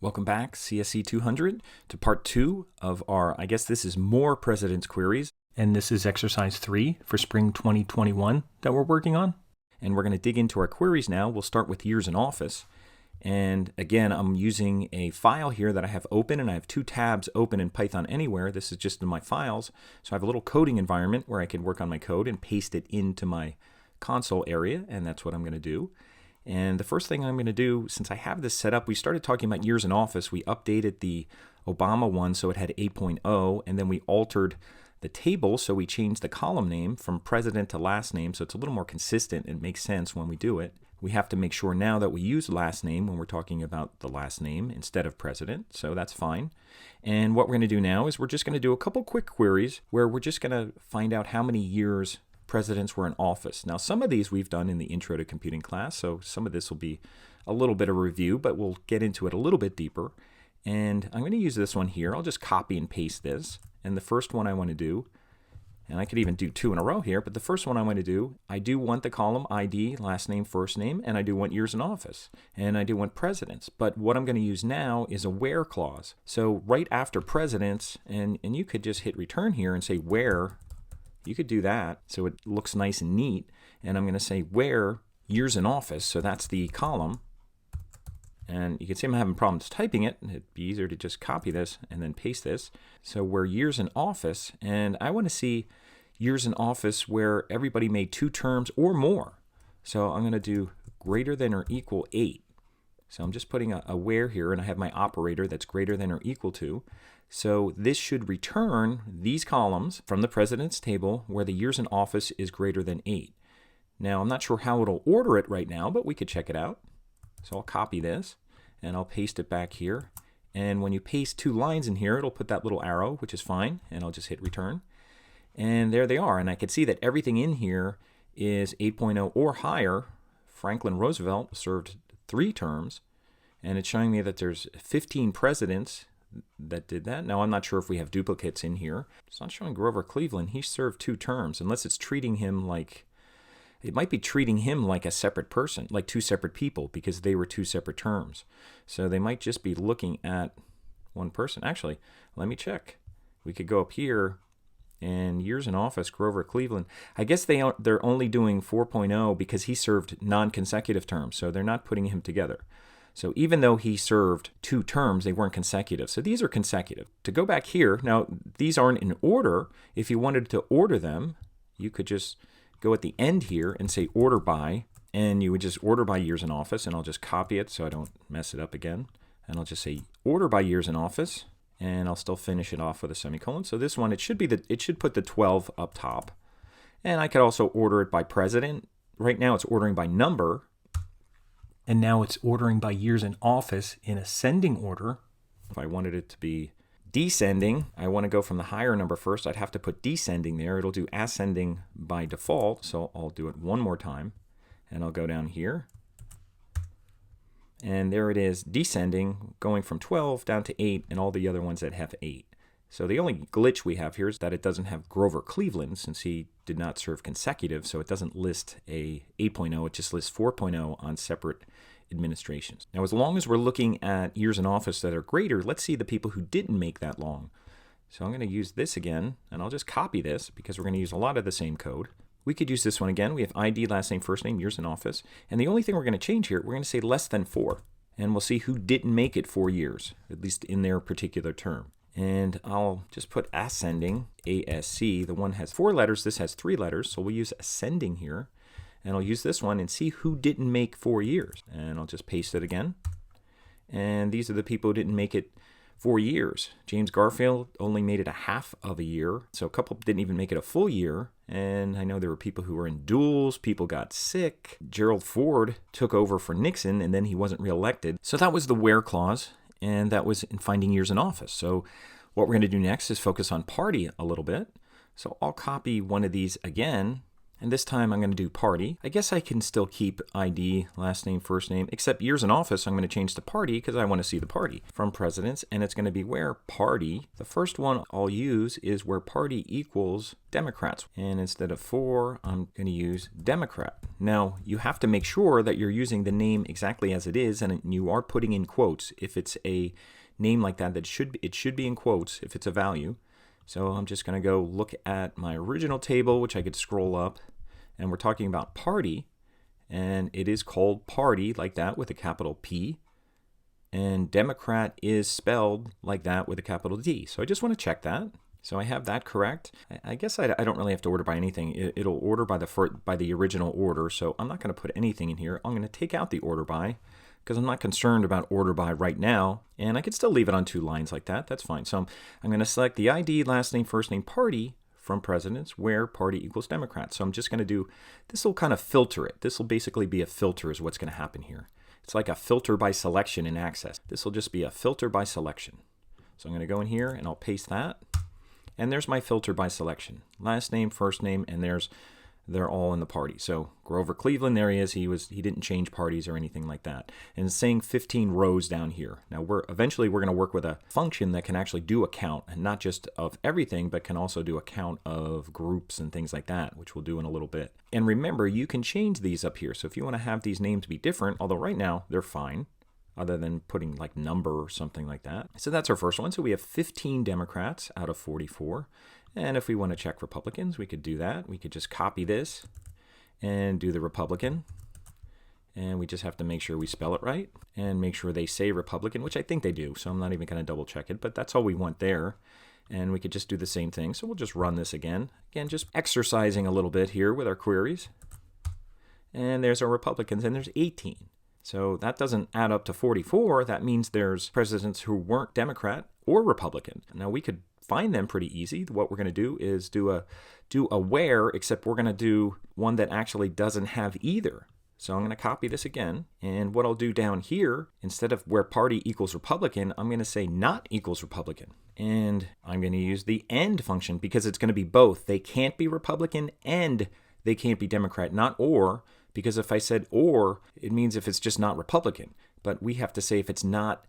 Welcome back, CSC200, to part 2 of our, I guess this is more President's Queries. And this is exercise 3 for spring 2021 that we're working on. And we're going to dig into our queries now. We'll start with years in office. And again, I'm using a file here that I have open, and I have 2 tabs open in Python Anywhere. This is just in my files. So I have a little coding environment where I can work on my code and paste it into my console area, and that's what I'm going to do. And the first thing I'm going to do, since I have this set up, we started talking about years in office. We updated the Obama one so it had 8.0, and then we altered the table, so we changed the column name from president to last name, so it's a little more consistent and makes sense when we do it. We have to make sure now that we use last name when we're talking about the last name instead of president, so that's fine. And what we're going to do now is we're just going to do a couple quick queries where we're just going to find out how many years presidents were in office. Now, some of these we've done in the Intro to Computing class, so some of this will be a little bit of review, but we'll get into it a little bit deeper. And I'm going to use this one here. I'll just copy and paste this. And the first one I want to do, and I could even do 2 in a row here, but the first one I want to do, I do want the column ID, last name, first name, and I do want years in office, and I do want presidents. But what I'm going to use now is a where clause. So right after presidents, and you could just hit return here and say where. You could do that so it looks nice and neat. And I'm going to say where years in office, so that's the column. And you can see I'm having problems typing it. It'd be easier to just copy this and then paste this. So where years in office, and I want to see years in office where everybody made 2 terms or more. So I'm going to do greater than or equal 8. So I'm just putting a where here, and I have my operator that's greater than or equal to. So this should return these columns from the president's table where the years in office is greater than 8. Now, I'm not sure how it'll order it right now, but we could check it out. So I'll copy this, and I'll paste it back here. And when you paste 2 lines in here, it'll put that little arrow, which is fine, and I'll just hit return. And there they are, and I can see that everything in here is 8.0 or higher. Franklin Roosevelt served 3 terms, and it's showing me that there's 15 presidents that did that. Now, I'm not sure if we have duplicates in here. It's not showing Grover Cleveland. He served 2 terms, unless it's treating him like, it might be treating him like a separate person, like 2 separate people, because they were 2 separate terms. So they might just be looking at one person. Actually, let me check. We could go up here, and years in office, Grover Cleveland. I guess they're only doing 4.0 because he served non-consecutive terms, so they're not putting him together. So even though he served 2 terms, they weren't consecutive. So these are consecutive. To go back here, now these aren't in order. If you wanted to order them, you could just go at the end here and say order by, and you would just order by years in office, and I'll just copy it so I don't mess it up again. And I'll just say order by years in office, and I'll still finish it off with a semicolon. So this one, it should put the 12 up top. And I could also order it by president. Right now it's ordering by number. And now it's ordering by years in office in ascending order. If I wanted it to be descending, I want to go from the higher number first. I'd have to put descending there. It'll do ascending by default, so I'll do it one more time. And I'll go down here. And there it is, descending, going from 12 down to 8, and all the other ones that have 8. So the only glitch we have here is that it doesn't have Grover Cleveland, since he did not serve consecutive, so it doesn't list a 8.0, it just lists 4.0 on separate administrations. Now, as long as we're looking at years in office that are greater, let's see the people who didn't make that long. So I'm going to use this again, and I'll just copy this because we're going to use a lot of the same code. We could use this one again. We have ID, last name, first name, years in office. And the only thing we're going to change here, we're going to say less than 4. And we'll see who didn't make it 4 years, at least in their particular term. And I'll just put ascending, ASC. The one has 4 letters, this has 3 letters, so we'll use ascending here. And I'll use this one and see who didn't make 4 years. And I'll just paste it again. And these are the people who didn't make it 4 years. James Garfield only made it a half of a year, so a couple didn't even make it a full year. And I know there were people who were in duels, people got sick. Gerald Ford took over for Nixon, and then he wasn't reelected. So that was the where clause. And that was in finding years in office. So what we're going to do next is focus on party a little bit. So I'll copy one of these again, And this time I'm going to do party. I guess I can still keep ID, last name, first name, except years in office I'm going to change to party because I want to see the party from presidents. And it's going to be where party, the first one I'll use is where party equals Democrats. And instead of for, I'm going to use Democrat. Now, you have to make sure that you're using the name exactly as it is, and you are putting in quotes. If it's a name like that, it should be in quotes if it's a value. So I'm just going to go look at my original table, which I could scroll up, and we're talking about party, and it is called party like that with a capital P, and Democrat is spelled like that with a capital D. So I just want to check that. So I have that correct. I guess I don't really have to order by anything. It'll order by the original order, so I'm not going to put anything in here. I'm going to take out the order by, because I'm not concerned about order by right now, and I could still leave it on 2 lines like that. That's fine. So I'm going to select the ID, last name, first name, party from presidents where party equals Democrat. So I'm just going to do, this will kind of filter it. This will basically be a filter is what's going to happen here. It's like a filter by selection in Access. This will just be a filter by selection. So I'm going to go in here and I'll paste that. And there's my filter by selection. Last name, first name, and they're all in the party. So Grover Cleveland, there he is. He didn't change parties or anything like that. And it's saying 15 rows down here. Now eventually we're going to work with a function that can actually do a count, and not just of everything, but can also do a count of groups and things like that, which we'll do in a little bit. And remember, you can change these up here. So if you want to have these names be different, although right now they're fine, other than putting like number or something like that. So that's our first one. So we have 15 Democrats out of 44. And if we want to check Republicans, we could do that. We could just copy this and do the Republican. And we just have to make sure we spell it right and make sure they say Republican, which I think they do. So I'm not even going to double check it, but that's all we want there. And we could just do the same thing. So we'll just run this again. Again, just exercising a little bit here with our queries. And there's our Republicans, and there's 18. So that doesn't add up to 44. That means there's presidents who weren't Democrat or Republican. Now we could find them pretty easy. What we're going to do is do a where, except we're going to do one that actually doesn't have either. So I'm going to copy this again, and what I'll do down here, instead of where party equals Republican, I'm going to say not equals Republican. And I'm going to use the AND function because it's going to be both. They can't be Republican and they can't be Democrat, not or, because if I said or, it means if it's just not Republican. But we have to say if it's not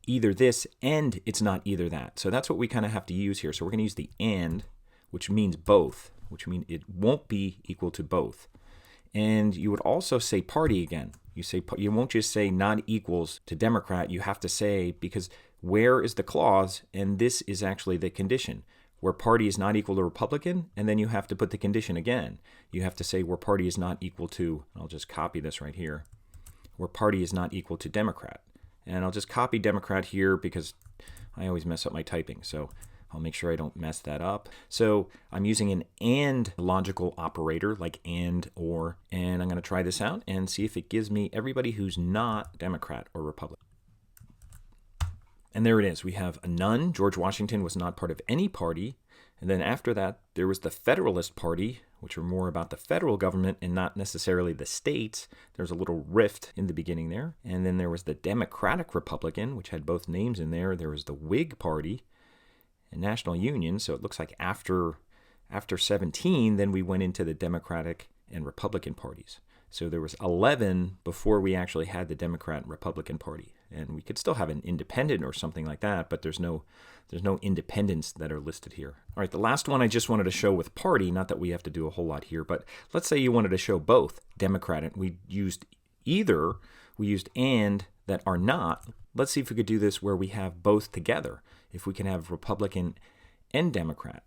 either this and it's not either that. So that's what we kind of have to use here. So we're going to use the AND, which means both, which means it won't be equal to both. And you would also say party again. You won't just say not equals to Democrat. You have to say, because where is the clause, and this is actually the condition, where party is not equal to Republican, and then you have to put the condition again. You have to say where party is not equal to, I'll just copy this right here, where party is not equal to Democrat. And I'll just copy Democrat here because I always mess up my typing. So I'll make sure I don't mess that up. So I'm using an AND logical operator like AND or, and I'm going to try this out and see if it gives me everybody who's not Democrat or Republican. And there it is. We have a none. George Washington was not part of any party. And then after that, there was the Federalist Party, which were more about the federal government and not necessarily the states. There's a little rift in the beginning there. And then there was the Democratic Republican, which had both names in there. There was the Whig Party and National Union. So it looks like after 17, then we went into the Democratic and Republican parties. So there was 11 before we actually had the Democrat and Republican Party. And we could still have an independent or something like that, but there's no independents that are listed here. All right, the last one I just wanted to show with party, not that we have to do a whole lot here, but let's say you wanted to show both Democrat and we used and that are not. Let's see if we could do this where we have both together, if we can have Republican and Democrat.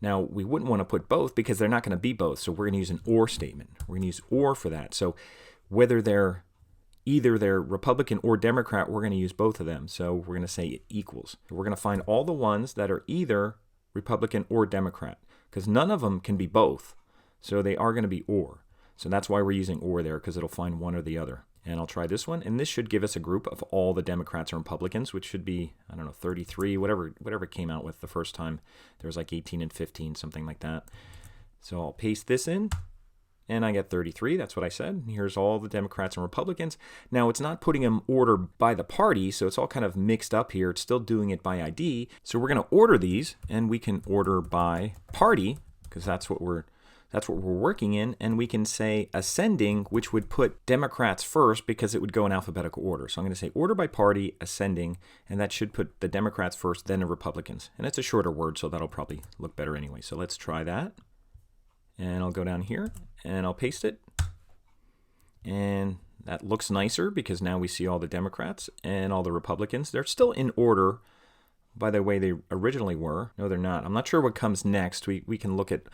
Now, we wouldn't want to put both because they're not going to be both, so we're going to use an or statement. We're going to use or for that. So whether they're Republican or Democrat, we're going to use both of them. So we're going to say it equals. We're going to find all the ones that are either Republican or Democrat because none of them can be both. So they are going to be or. So that's why we're using or there, because it'll find one or the other. And I'll try this one, and this should give us a group of all the Democrats and Republicans, which should be, 33, whatever it came out with the first time. There was like 18 and 15, something like that. So I'll paste this in, and I get 33. That's what I said. Here's all the Democrats and Republicans. Now, it's not putting them order by the party, so it's all kind of mixed up here. It's still doing it by ID. So we're going to order these, and we can order by party, because that's what we're That's what we're working in, and we can say ascending, which would put Democrats first because it would go in alphabetical order. So I'm going to say order by party, ascending, and that should put the Democrats first, then the Republicans. And it's a shorter word, so that'll probably look better anyway. So let's try that. And I'll go down here, and I'll paste it. And that looks nicer because now we see all the Democrats and all the Republicans. They're still in order by the way they originally were. No, they're not. I'm not sure what comes next. We can look at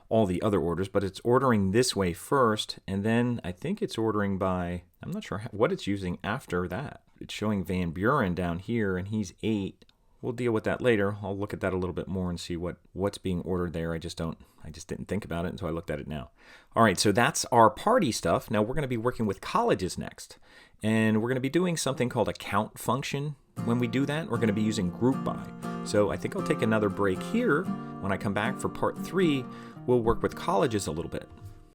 all the other orders, but it's ordering this way first, and then I think it's ordering by, I'm not sure what it's using after that. It's showing Van Buren down here, and he's 8. We'll deal with that later. I'll look at that a little bit more and see what's being ordered there. I just didn't think about it until I looked at it now. All right, so that's our party stuff. Now we're going to be working with colleges next, and we're going to be doing something called a count function. When we do that, we're going to be using group by. So I think I'll take another break here. When I come back for part 3, we'll work with colleges a little bit.